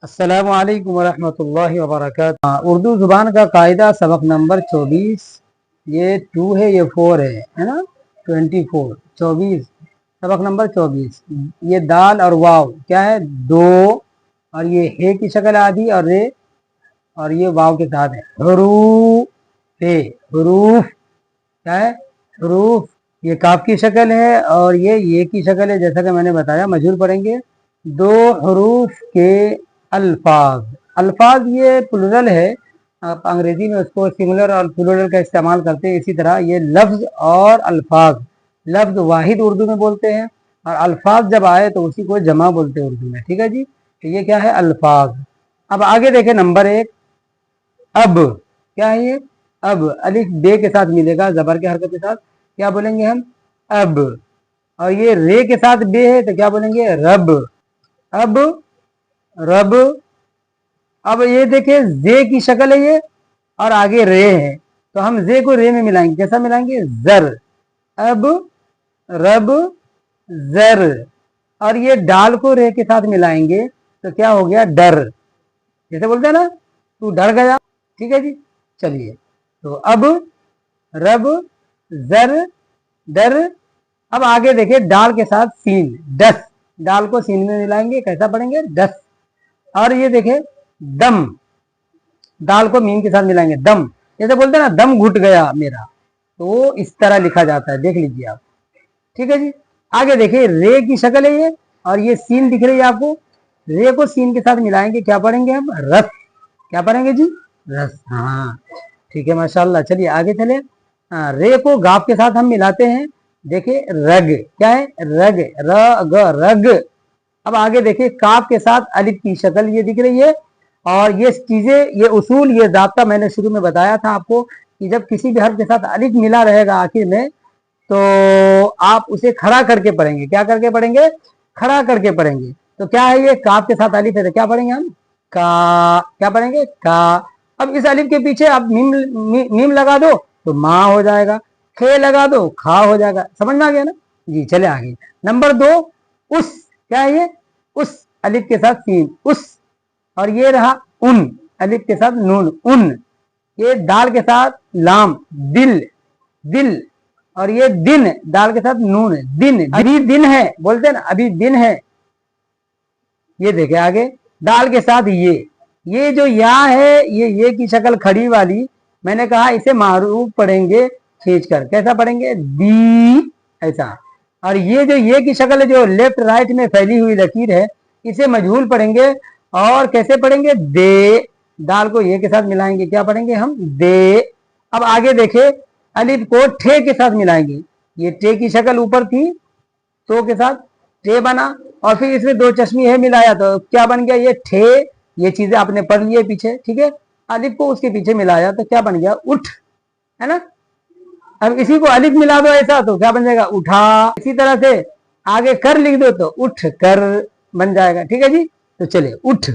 अस्सलामु अलैकुम वरहमतुल्लाहि वबरकातुहू। उर्दू ज़ुबान का कायदा सबक नंबर 24। ये 2 है, ये 4 है ना। 24 24 सबक नंबर 24। ये दाल और वाव क्या है, दो, और ये हे की शक्ल आधी और रे, और ये वाव के साथ है हरूफ है। हरूफ क्या है, हरूफ। ये काफ की शक्ल है और ये की शक्ल है, जैसा कि मैंने बताया मजहूर पढ़ेंगे। दो हरूफ के अल्फाज। अल्फाज ये प्लुरल है, आप अंग्रेजी में उसको सिंगुलर और प्लुरल का इस्तेमाल करते हैं। इसी तरह ये लफ्ज और अल्फाज, लफ्ज वाहिद उर्दू में बोलते हैं और अल्फाज जब आए तो उसी को जमा बोलते हैं उर्दू में। ठीक है जी, तो ये क्या है, अल्फाज। अब आगे देखें नंबर 1। अब क्या है ये, अब अलिफ बे के साथ मिलेगा, जबर के हरकत के साथ। क्या बोलेंगे हम, अब। और ये रे के साथ बे है तो क्या बोलेंगे, रब। अब, रब। अब ये देखिए जे की शक्ल है ये, और आगे रे है, तो हम जे को रे में मिलाएंगे। कैसा मिलाएंगे, जर। अब, रब, जर। और ये डाल को रे के साथ मिलाएंगे तो क्या हो गया, डर। जैसे बोलते हैं ना, तू डर गया। ठीक है जी, चलिए। तो अब, रब, जर, डर। अब आगे देखिए डाल के साथ सीन, डस। डाल को सीन में मिलाएंगे, कैसा पढ़ेंगे, डस। और ये देखे दम, दाल को मीम के साथ मिलाएंगे, दम। जैसे बोलते हैं ना, दम घुट गया मेरा, तो इस तरह लिखा जाता है, देख लीजिए आप। ठीक है जी, आगे देखिए रे की शक्ल है ये, और ये सीन दिख रही है आपको। रे को सीन के साथ मिलाएंगे, क्या पढ़ेंगे हम, रस। क्या पढ़ेंगे जी, रस। हाँ ठीक है, माशाल्लाह। चलिए आगे चले। हाँ, रे को गाफ के साथ हम मिलाते हैं, देखिए रग। क्या है, रग, रग। अब आगे देखिए काफ के साथ अलिफ की शक्ल ये दिख रही है। और ये चीजें, ये उसूल, ये ज़ाब्ता मैंने शुरू में बताया था आपको कि जब किसी भी हर्फ के साथ अलिफ मिला रहेगा आखिर में, तो आप उसे खड़ा करके पढ़ेंगे। क्या करके पढ़ेंगे, खड़ा करके पढ़ेंगे। तो क्या है ये, काफ के साथ अलिफ है तो क्या पढ़ेंगे हम, का। क्या पढ़ेंगे, का। अब इस अलिफ के पीछे आप मीम लगा दो तो माँ हो जाएगा, खे लगा दो खा हो जाएगा। समझ में आ गया ना जी। चले आगे नंबर 2। उस, क्या है ये, उस अलिफ के साथ सीन, उस। और ये रहा उन, अलिफ के साथ नून, उन। ये दाल के साथ लाम, दिल, दिल। और ये दिन, दाल के साथ नून, दिन। अभी दिन है, बोलते हैं ना, अभी दिन है। ये देखे आगे दाल के साथ ये जो या है, ये की शक्ल खड़ी वाली, मैंने कहा इसे मारूफ पढ़ेंगे खींचकर। कैसा पढ़ेंगे, दी, ऐसा। और ये जो ये की शक्ल है, जो लेफ्ट राइट में फैली हुई लकीर है, इसे मजहूल पढ़ेंगे। और कैसे पढ़ेंगे, दे। दाल को ये के साथ मिलाएंगे, क्या पढ़ेंगे हम, दे। अब आगे देखे अलिफ को ठे के साथ मिलाएंगे। ये टे की शक्ल ऊपर थी, तो के साथ टे बना, और फिर इसमें दो चश्मी है मिलाया तो क्या बन गया, ये ठे। ये चीजें आपने पढ़ ली है पीछे, ठीक है। अलिफ को उसके पीछे मिलाया तो क्या बन गया, उठ, है ना। अब इसी को अलिफ मिला दो ऐसा तो क्या बन जाएगा, उठा। इसी तरह से आगे कर लिख दो तो उठ कर बन जाएगा। ठीक है जी, तो चलिए उठ।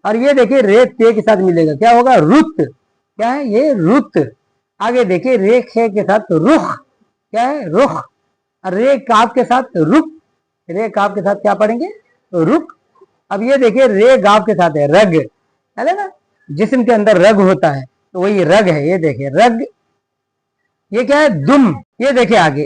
और ये देखिए रे ते के साथ मिलेगा, क्या होगा, रुत। क्या है ये, रुत। आगे देखिए रे खे के साथ रुख, क्या है, रुख। और रे काफ के साथ रुक, रे काफ के साथ क्या पढ़ेंगे, रुक। अब ये देखिए रे गाफ के साथ है रग, है ना। जिस्म के अंदर रग होता है तो वही रग है। ये देखिए रग। ये क्या है, दुम। ये देखिए आगे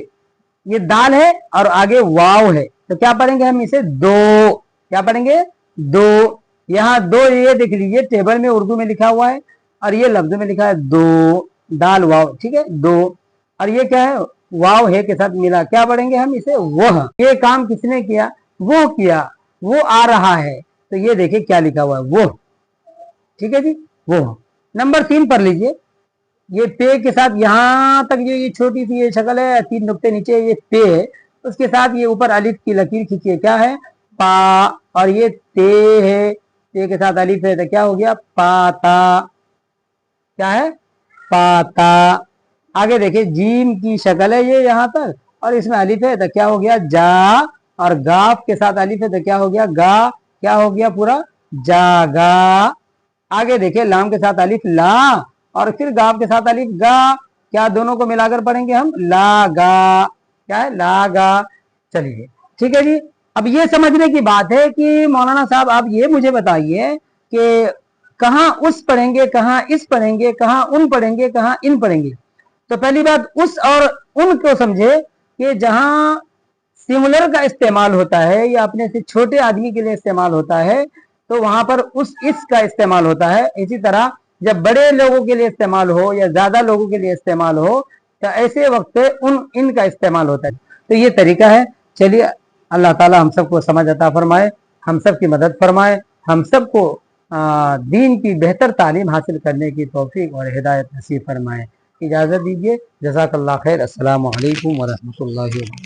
ये दाल है और आगे वाव है, तो क्या पढ़ेंगे हम इसे, दो। क्या पढ़ेंगे, दो। यहाँ दो, ये देख लीजिए टेबल में उर्दू में लिखा हुआ है, और ये लफ्ज में लिखा है दो, दाल वाव, ठीक है, दो। और ये क्या है, वाव है के साथ मिला, क्या पढ़ेंगे हम इसे, वह। ये काम किसने किया, वो किया, वो आ रहा है, तो ये देखिए क्या लिखा हुआ है, वो। ठीक है जी, वो। नंबर 3 पढ़ लीजिए। ये पे के साथ यहां तक ये छोटी सी ये शक्ल है, 3 नुक्ते नीचे ये पे है, उसके साथ ये ऊपर अलिफ की लकीर खींचिए, क्या है, पा। और ये ते है, ते के साथ अलिफ है तो क्या हो गया, पाता। क्या है, पाता। आगे देखिए जीम की शक्ल है ये यहां तक, और इसमें अलिफ है तो क्या हो गया, जा। और गाफ के साथ अलिफ है तो क्या हो गया, गा। क्या हो गया पूरा, जागा। आगे देखिए लाम के साथ अलिफ, ला। और फिर गाफ के साथ अलिफ, गा। क्या दोनों को मिलाकर पढ़ेंगे हम, लागा। क्या है, लागा। चलिए ठीक है जी। अब ये समझने की बात है कि मौलाना साहब आप ये मुझे बताइए کہ کہاں اس پڑھیں گے, کہاں اس پڑھیں گے, کہاں ان پڑھیں گے, کہاں ان پڑھیں گے. تو پہلی بات اس اور ان کو سمجھے کہ جہاں سملر کا استعمال ہوتا ہے یا اپنے سے چھوٹے آدمی کے لیے استعمال ہوتا ہے تو وہاں پر اس کا استعمال ہوتا ہے. اسی طرح جب بڑے لوگوں کے لیے استعمال ہو یا زیادہ لوگوں کے لیے استعمال ہو تو ایسے وقت ان کا استعمال ہوتا ہے. تو یہ طریقہ ہے. چلیے اللہ تعالی ہم سب کو سمجھ عطا فرمائے, ہم سب کی مدد فرمائے, ہم سب کو دین کی بہتر تعلیم حاصل کرنے کی توفیق اور ہدایت نصیب فرمائے. اجازت دیجیے. جزاک اللہ خیر. السلام علیکم ورحمۃ اللہ وبرکاتہ.